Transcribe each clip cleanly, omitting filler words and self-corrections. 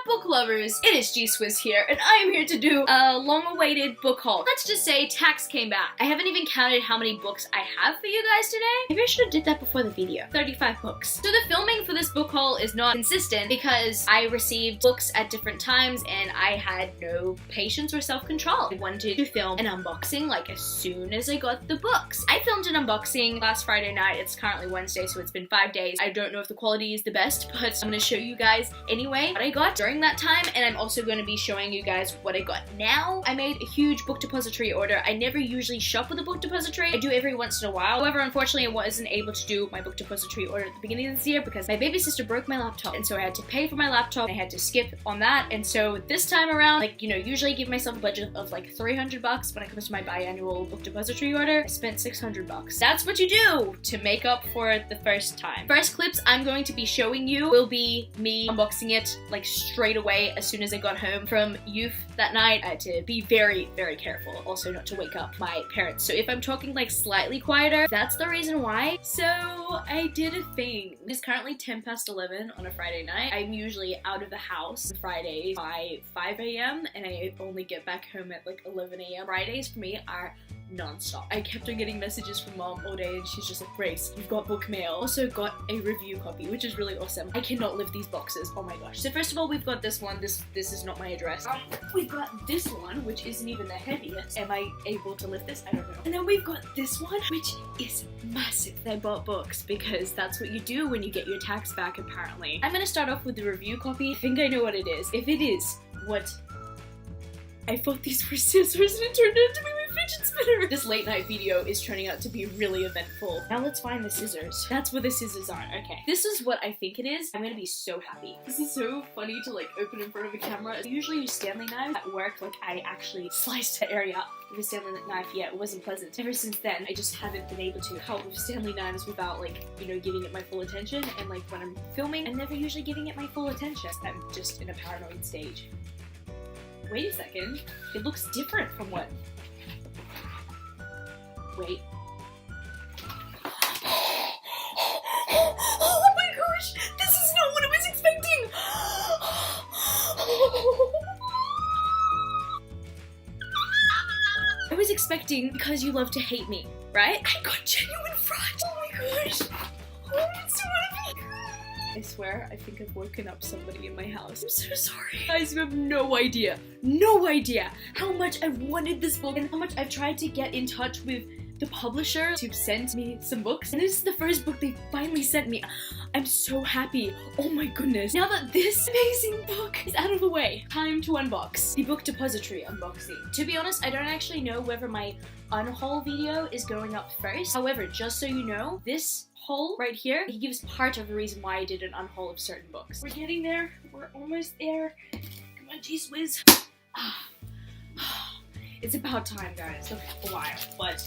book lovers? It is G-Swizz here, and I am here to do a long-awaited book haul. Let's just say tax came back. I haven't even counted how many books I have for you guys today. Maybe I should have did that before the video. 35 books. So the filming for this book haul is not consistent because I received books at different times and I had no patience or self-control. I wanted to film an unboxing like as soon as I got the books. I filmed an unboxing last Friday night. It's currently Wednesday, so it's been 5 days. I don't know if the quality is the best, but I'm gonna show you guys anyway what I got during that time, and I'm also going to be showing you guys what I got now. I made a huge book depository order. I never usually shop with a book depository. I do every once in a while. However, unfortunately, I wasn't able to do my book depository order at the beginning of this year because my baby sister broke my laptop, and so I had to pay for my laptop. I had to skip on that, and so this time around, like, you know, usually I give myself a budget of like $300 when it comes to my biannual book depository order. I spent $600. That's what you do to make up for it the first time. First clips I'm going to be showing you will be me unboxing it like straight away as soon as I got home from youth that night. I had to be very, very careful also not to wake up my parents. So if I'm talking like slightly quieter, that's the reason why. So I did a thing. It's currently 10 past 11 on a Friday night. I'm usually out of the house on Fridays by 5 a.m. and I only get back home at like 11 a.m. Fridays for me are non-stop. I kept on getting messages from mom all day and she's just like, Grace, you've got book mail. Also got a review copy, which is really awesome. I cannot lift these boxes. Oh my gosh. So first of all, we've got this one. This is not my address. We've got this one, which isn't even the heaviest. Am I able to lift this? I don't know. And then we've got this one, which is massive. I bought books because that's what you do when you get your tax back, apparently. I'm gonna start off with the review copy. I think I know what it is. If it is what I thought these were scissors and it turned out to be my fidget spinner. This late night video is turning out to be really eventful. Now let's find the scissors. That's where the scissors are. Okay. This is what I think it is. I'm gonna be so happy. This is so funny to like open in front of a camera. I usually use Stanley knives at work. Like I actually sliced the area with a Stanley knife. Yeah, it wasn't pleasant. Ever since then, I just haven't been able to help with Stanley knives without like, you know, giving it my full attention. And like when I'm filming, I'm never usually giving it my full attention. I'm just in a paranoid stage. Wait a second, it looks different from what? Wait. Oh my gosh, this is not what I was expecting! I was expecting because you love to hate me, right? I got genuine front! Oh my gosh! Oh, I'm so happy! I swear, I think I've woken up somebody in my house. I'm so sorry. Guys, you have no idea how much I've wanted this book and how much I've tried to get in touch with the publisher to send me some books. And this is the first book they finally sent me. I'm so happy. Oh my goodness. Now that this amazing book is out of the way, time to unbox the book depository unboxing. To be honest, I don't actually know whether my unhaul video is going up first. However, just so you know, this haul right here, he gives part of the reason why I did an unhaul of certain books. We're getting there. We're almost there. Come on, G-Swizz. It's about time, guys. It took a while, but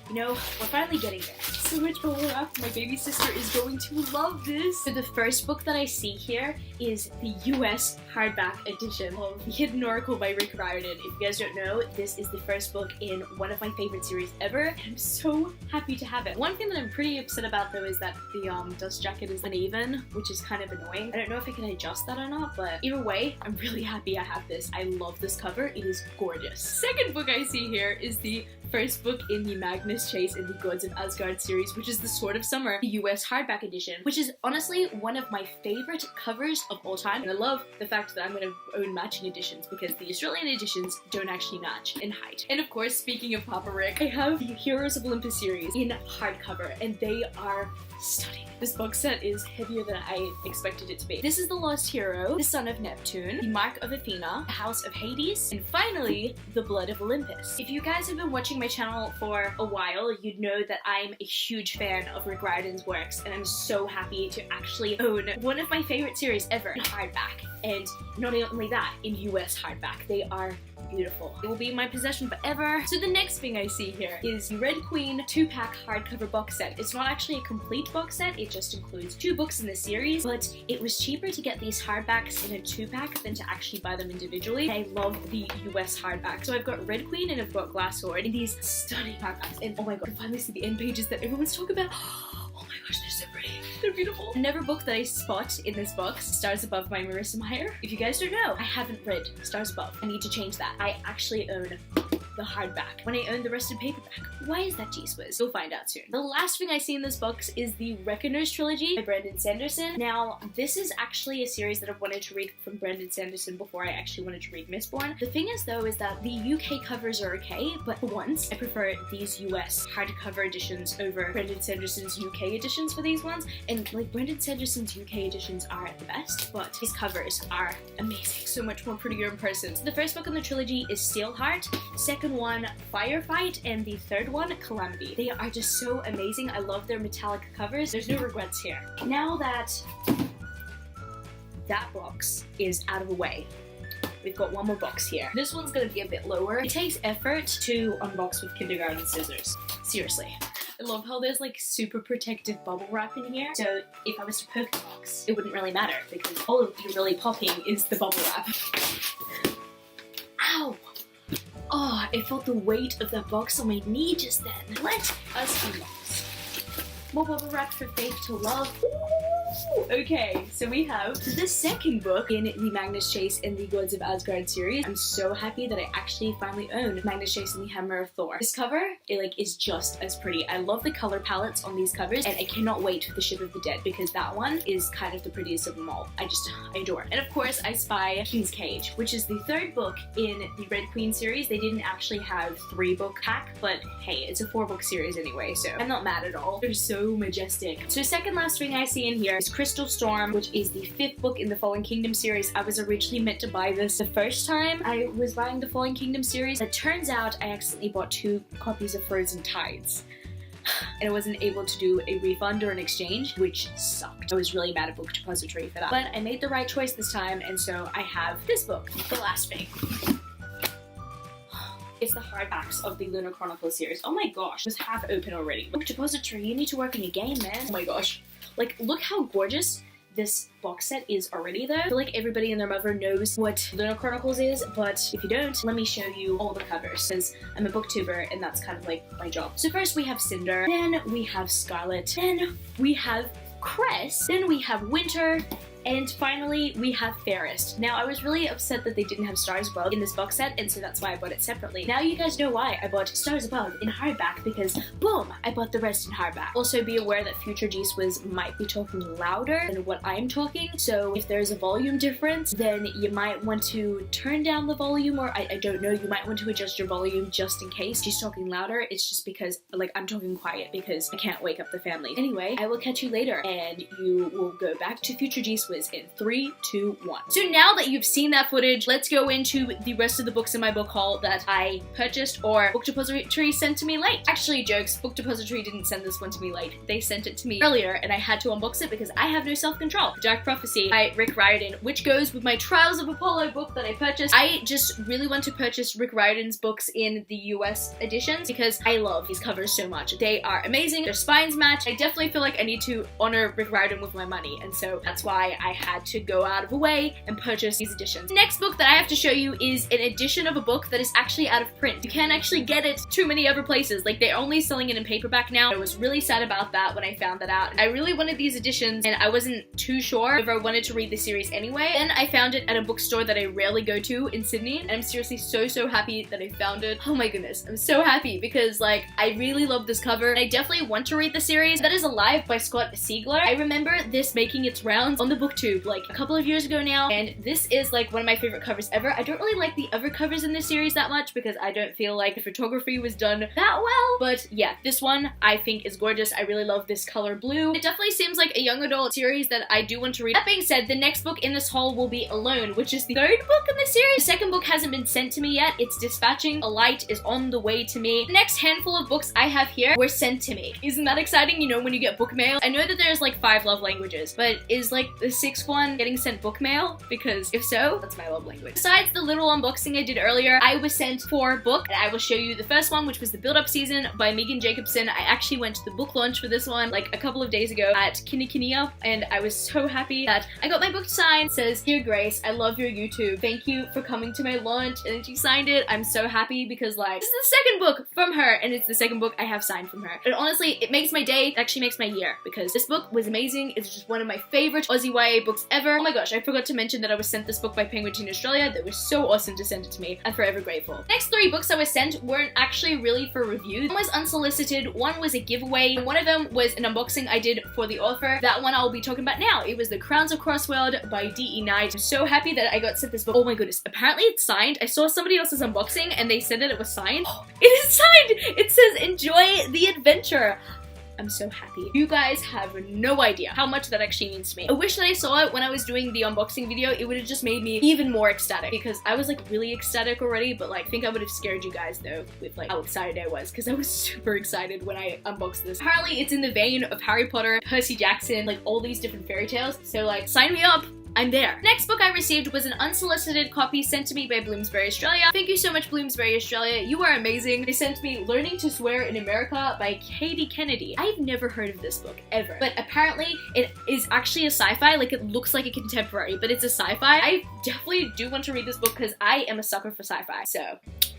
you know, we're finally getting there. So much power up. My baby sister is going to love this. So the first book that I see here is the US hardback edition of The Hidden Oracle by Rick Riordan. If you guys don't know, this is the first book in one of my favorite series ever, and I'm so happy to have it. One thing that I'm pretty upset about though is that the dust jacket is uneven, which is kind of annoying. I don't know if I can adjust that or not, but either way, I'm really happy I have this. I love this cover. It is gorgeous. Second book I see here is the first book in the Magnus Chase in the Gods of Asgard series, which is The Sword of Summer, the US hardback edition, which is honestly one of my favorite covers of all time. And I love the fact that I'm going to own matching editions because the Australian editions don't actually match in height. And of course, speaking of Papa Rick, I have the Heroes of Olympus series in hardcover, and they are stunning. This box set is heavier than I expected it to be. This is The Lost Hero, The Son of Neptune, The Mark of Athena, The House of Hades, and finally, The Blood of Olympus. If you guys have been watching my channel for a while, you'd know that I'm a huge fan of Rick Riordan's works, and I'm so happy to actually own one of my favorite series ever in hardback. And not only that, in US hardback. They are beautiful. It will be in my possession forever. So the next thing I see here is the Red Queen 2-pack hardcover box set. It's not actually a complete box set, it just includes 2 books in the series, but it was cheaper to get these hardbacks in a 2-pack than to actually buy them individually. I love the US hardback. So I've got Red Queen and I've got Glass Sword in these stunning hardbacks. And oh my god, I finally see the end pages that everyone's talking about. Oh my gosh, they're so pretty. They're beautiful. Another book that I spot in this box, Stars Above by Marissa Meyer. If you guys don't know, I haven't read Stars Above. I need to change that. I actually own the hardback when I own the rest of paperback. Why is that, G-Swizz? You'll find out soon. The last thing I see in this box is the Reckoners trilogy by Brandon Sanderson. Now, this is actually a series that I've wanted to read from Brandon Sanderson before I actually wanted to read Mistborn. The thing is though, is that the UK covers are okay, but for once, I prefer these US hardcover editions over Brandon Sanderson's UK editions for these ones. And like, Brandon Sanderson's UK editions are the best, but his covers are amazing. So much more prettier in person. So the first book in the trilogy is Steelheart, second one, Firefight, and the third one, Calamity. They are just so amazing. I love their metallic covers. There's no regrets here. Now that that box is out of the way, we've got one more box here. This one's gonna be a bit lower. It takes effort to unbox with kindergarten scissors. Seriously. I love how there's like super protective bubble wrap in here. So if I was to poke the box, it wouldn't really matter because all of the really popping is the bubble wrap. Ow! Oh, I felt the weight of that box on my knee just then. Let us unbox. More bubble wrap for Faith to Love. Ooh, okay, so we have the second book in the Magnus Chase and the Gods of Asgard series. I'm so happy that I actually finally own Magnus Chase and the Hammer of Thor. This cover, is just as pretty. I love the color palettes on these covers, and I cannot wait for the Ship of the Dead because that one is kind of the prettiest of them all. I adore it. And of course, I spy King's Cage, which is the third book in the Red Queen series. They didn't actually have 3-book pack, but hey, it's a 4-book series anyway, so I'm not mad at all. They're so majestic. So second last thing I see in here is Crystal Storm, which is the 5th book in the Fallen Kingdom series. I was originally meant to buy this the first time I was buying the Fallen Kingdom series. It turns out I accidentally bought 2 copies of Frozen Tides. And I wasn't able to do a refund or an exchange, which sucked. I was really mad at Book Depository for that. But I made the right choice this time, and so I have this book, the last thing. It's the hardbacks of the Lunar Chronicles series. Oh my gosh, it was half open already. Book Depository, you need to work on your game, man. Oh my gosh. Like, look how gorgeous this box set is already though. I feel like everybody and their mother knows what Lunar Chronicles is, but if you don't, let me show you all the covers because I'm a booktuber and that's kind of like my job. So first we have Cinder, then we have Scarlet, then we have Cress, then we have Winter, and finally, we have Fairest. Now, I was really upset that they didn't have Stars Above in this box set, and so that's why I bought it separately. Now you guys know why I bought Stars Above in hardback, because boom, I bought the rest in hardback. Also, be aware that future G-Swizz might be talking louder than what I'm talking, so if there's a volume difference, then you might want to turn down the volume, or I don't know, you might want to adjust your volume just in case she's talking louder. It's just because, like, I'm talking quiet because I can't wake up the family. Anyway, I will catch you later, and you will go back to future G-Swizz in 3, 2, 1. So now that you've seen that footage, let's go into the rest of the books in my book haul that I purchased or Book Depository sent to me late. Actually, jokes, Book Depository didn't send this one to me late. They sent it to me earlier and I had to unbox it because I have no self-control. Dark Prophecy by Rick Riordan, which goes with my Trials of Apollo book that I purchased. I just really want to purchase Rick Riordan's books in the US editions because I love these covers so much. They are amazing, their spines match. I definitely feel like I need to honor Rick Riordan with my money, and so that's why I had to go out of the way and purchase these editions. The next book that I have to show you is an edition of a book that is actually out of print. You can't actually get it too many other places. Like, they're only selling it in paperback now. I was really sad about that when I found that out. I really wanted these editions and I wasn't too sure if I wanted to read the series anyway. Then I found it at a bookstore that I rarely go to in Sydney, and I'm seriously so happy that I found it. Oh my goodness, I'm so happy because, like, I really love this cover and I definitely want to read the series. That is Alive by Scott Siegler. I remember this making its rounds on the booktube like a couple of years ago now, and this is like one of my favorite covers ever. I don't really like the other covers in this series that much because I don't feel like the photography was done that well, but yeah, this one I think is gorgeous. I really love this color blue. It definitely seems like a young adult series that I do want to read. That being said, the next book in this haul will be Alone, which is the third book in this series. The second book hasn't been sent to me yet. It's dispatching. A light is on the way to me. The next handful of books I have here were sent to me. Isn't that exciting? You know, when you get book mail. I know that there's like 5 love languages, but is like the sixth one getting sent book mail? Because if so, that's my love language. Besides the little unboxing I did earlier, I was sent 4 books, and I will show you the first one, which was The Build-Up Season by Megan Jacobson. I actually went to the book launch for this one like a couple of days ago at Kinnikinnia, and I was so happy that I got my book signed. It says, "Dear Grace, I love your YouTube. Thank you for coming to my launch." And then she signed it. I'm so happy because like, this is the second book from her, and it's the second book I have signed from her. But honestly, it makes my day, it actually makes my year, because this book was amazing. It's just one of my favorite Aussie YA books ever. Oh my gosh, I forgot to mention that I was sent this book by Penguin Teen Australia. That was so awesome to send it to me. I'm forever grateful. Next 3 books I was sent weren't actually really for review. One was unsolicited, one was a giveaway, and one of them was an unboxing I did for the author. That one I'll be talking about now. It was The Crowns of Crossworld by D.E. Knight. I'm so happy that I got sent this book. Oh my goodness, apparently it's signed. I saw somebody else's unboxing and they said that it was signed. Oh, it is signed! It says, "Enjoy the adventure." I'm so happy. You guys have no idea how much that actually means to me. I wish that I saw it when I was doing the unboxing video. It would have just made me even more ecstatic, because I was like really ecstatic already, but like I think I would have scared you guys though with like how excited I was, because I was super excited when I unboxed this. Apparently it's in the vein of Harry Potter, Percy Jackson, like all these different fairy tales, so like sign me up. I'm there. Next book I received was an unsolicited copy sent to me by Bloomsbury Australia. Thank you so much, Bloomsbury Australia. You are amazing. They sent me Learning to Swear in America by Katie Kennedy. I've never heard of this book, ever. But apparently it is actually a sci-fi. Like, it looks like a contemporary, but it's a sci-fi. I definitely do want to read this book because I am a sucker for sci-fi. So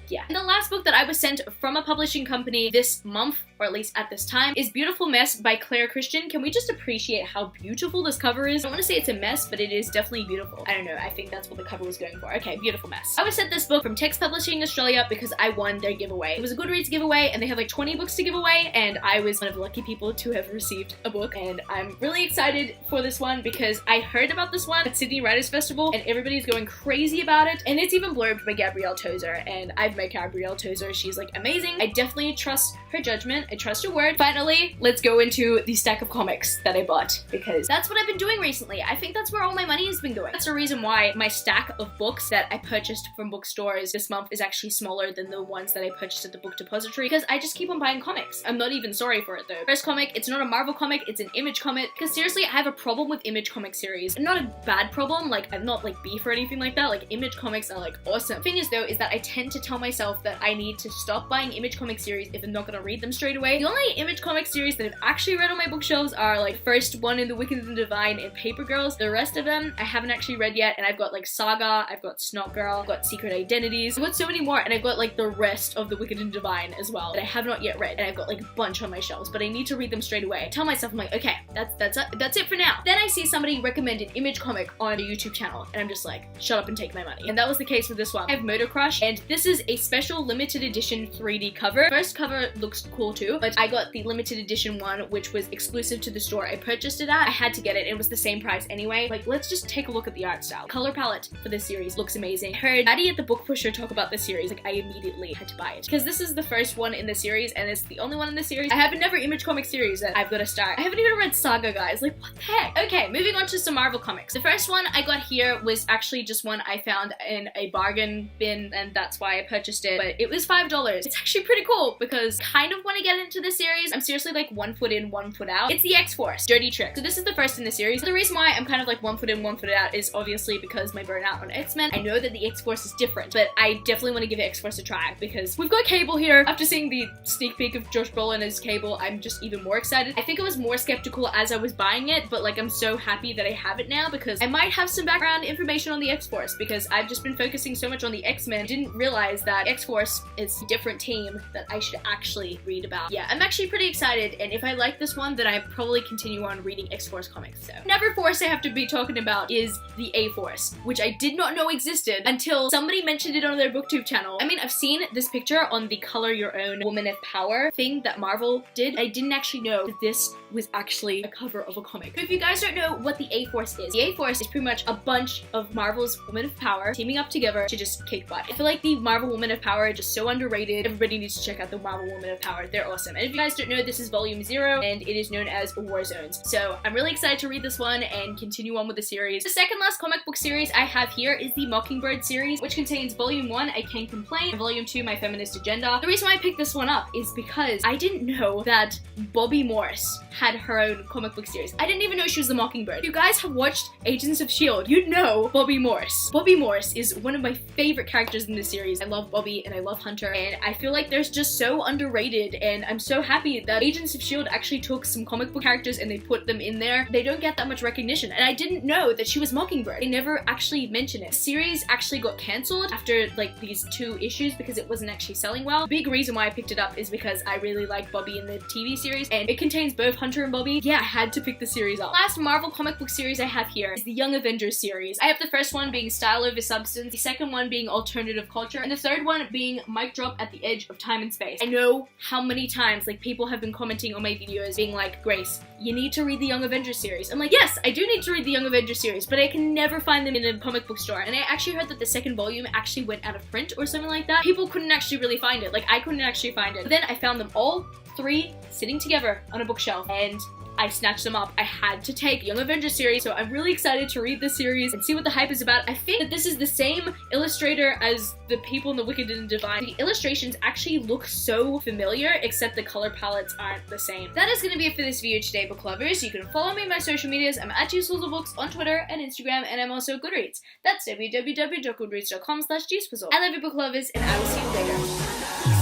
yeah. And the last book that I was sent from a publishing company this month, or at least at this time, is Beautiful Mess by Claire Christian. Can we just appreciate how beautiful this cover is? I don't want to say it's a mess, but it is definitely beautiful. I don't know, I think that's what the cover was going for. Okay, Beautiful Mess. I was sent this book from Text Publishing Australia because I won their giveaway. It was a Goodreads giveaway, and they have like 20 books to give away, and I was one of the lucky people to have received a book, and I'm really excited for this one because I heard about this one at Sydney Writers Festival, and everybody's going crazy about it, and it's even blurbed by Gabrielle Tozer, and I've met Gabrielle Tozer. She's like amazing. I definitely trust her judgment. I trust her word. Finally, let's go into the stack of comics that I bought, because that's what I've been doing recently. I think that's where all my money has been going. That's the reason why my stack of books that I purchased from bookstores this month is actually smaller than the ones that I purchased at the book depository, because I just keep on buying comics. I'm not even sorry for it though. First comic, it's not a Marvel comic, it's an Image comic, because seriously, I have a problem with Image comic series. Not a bad problem, like I'm not like beef or anything like that. Like, Image comics are like awesome. The thing is though, is that I tend to tell myself that I need to stop buying Image comic series if I'm not gonna read them straight away. The only Image comic series that I've actually read on my bookshelves are like first one in The Wicked and Divine and Paper Girls. The rest of them I haven't actually read yet, and I've got like Saga, I've got Snot Girl, I've got Secret Identities, I've got so many more, and I've got like the rest of The Wicked and Divine as well that I have not yet read, and I've got like a bunch on my shelves, but I need to read them straight away. I tell myself, I'm like, okay, that's it for now. Then I see somebody recommend an Image comic on a YouTube channel, and I'm just like, shut up and take my money. And that was the case with this one. I have Motor Crush, and this is a special limited edition 3D cover. First cover looks cool too, but I got the limited edition one, which was exclusive to the store I purchased it at. I had to get it. It was the same price anyway. Like, let's just take a look at the art style. Color palette for this series looks amazing. I heard Maddie at the Book Pusher talk about this series. Like, I immediately had to buy it, because this is the first one in the series, and it's the only one in the series. I have another Image comic series that I've got to start. I haven't even read Saga, guys. Like, what the heck? Okay, moving on to some Marvel comics. The first one I got here was actually just one I found in a bargain bin, and that's why I purchased it, but it was $5. It's actually pretty cool, because kind of want to get into this series. I'm seriously like 1 foot in, 1 foot out. It's the X-Force, Dirty Trick. So this is the first in the series. The reason why I'm kind of like 1 foot in, 1 foot out is obviously because my burnout on X-Men. I know that the X-Force is different, but I definitely want to give X-Force a try, because we've got Cable here. After seeing the sneak peek of Josh Brolin as Cable, I'm just even more excited. I think I was more skeptical as I was buying it, but like I'm so happy that I have it now, because I might have some background information on the X-Force, because I've just been focusing so much on the X-Men. I didn't realize that X-Force is a different team that I should actually read about. Yeah, I'm actually pretty excited, and if I like this one, then I probably continue on reading X-Force comics. So another force I have to be talking about is the A-Force, which I did not know existed until somebody mentioned it on their booktube channel. I mean, I've seen this picture on the Color Your Own Woman of Power thing that Marvel did. I didn't actually know that this was actually a cover of a comic. So if you guys don't know what the A-Force is, the A-Force is pretty much a bunch of Marvel's women of power teaming up together to just kick butt. I feel like the Marvel Women of Power are just so underrated. Everybody needs to check out the Marvel Women of Power. They're awesome. And if you guys don't know, this is volume 0 and it is known as War Zones. So I'm really excited to read this one and continue on with the series. The second last comic book series I have here is the Mockingbird series, which contains volume 1, I Can't Complain, and volume 2, My Feminist Agenda. The reason why I picked this one up is because I didn't know that Bobby Morse had her own comic book series. I didn't even know she was the Mockingbird. If you guys have watched Agents of S.H.I.E.L.D., you'd know Bobby Morse. Bobby Morse is one of my favorite characters in this series. I love Bobby and I love Hunter, and I feel like they're just so underrated, and I'm so happy that Agents of S.H.I.E.L.D. actually took some comic book characters and they put them in there. They don't get that much recognition, and I didn't know that she was Mockingbird. They never actually mention it. The series actually got cancelled after like these 2 issues because it wasn't actually selling well. The big reason why I picked it up is because I really like Bobby in the TV series, and it contains both Hunter and Bobby. Yeah, I had to pick the series up. Last Marvel comic book series I have here is the Young Avengers series. I have the first one being Style Over Substance, the second one being Alternative Culture, and the third one being Mic Drop at the Edge of Time and Space. I know how many times like people have been commenting on my videos being like, Grace, you need to read the Young Avengers series. I'm like, yes, I do need to read the Young Avengers series, but I can never find them in a comic book store. And I actually heard that the second volume actually went out of print or something like that. People couldn't actually really find it. Like, I couldn't actually find it. But then I found them all 3 sitting together on a bookshelf, and I snatched them up. I had to take Young Avengers series, so I'm really excited to read this series and see what the hype is about. I think that this is the same illustrator as the People in the Wicked and Divine. The illustrations actually look so familiar, except the color palettes aren't the same. That is going to be it for this video today, book lovers. You can follow me on my social medias. I'm at G-Swizzelbooks on Twitter and Instagram, and I'm also Goodreads. That's www.goodreads.com/G-Swizzel. I love you, book lovers, and I will see you later. Peace.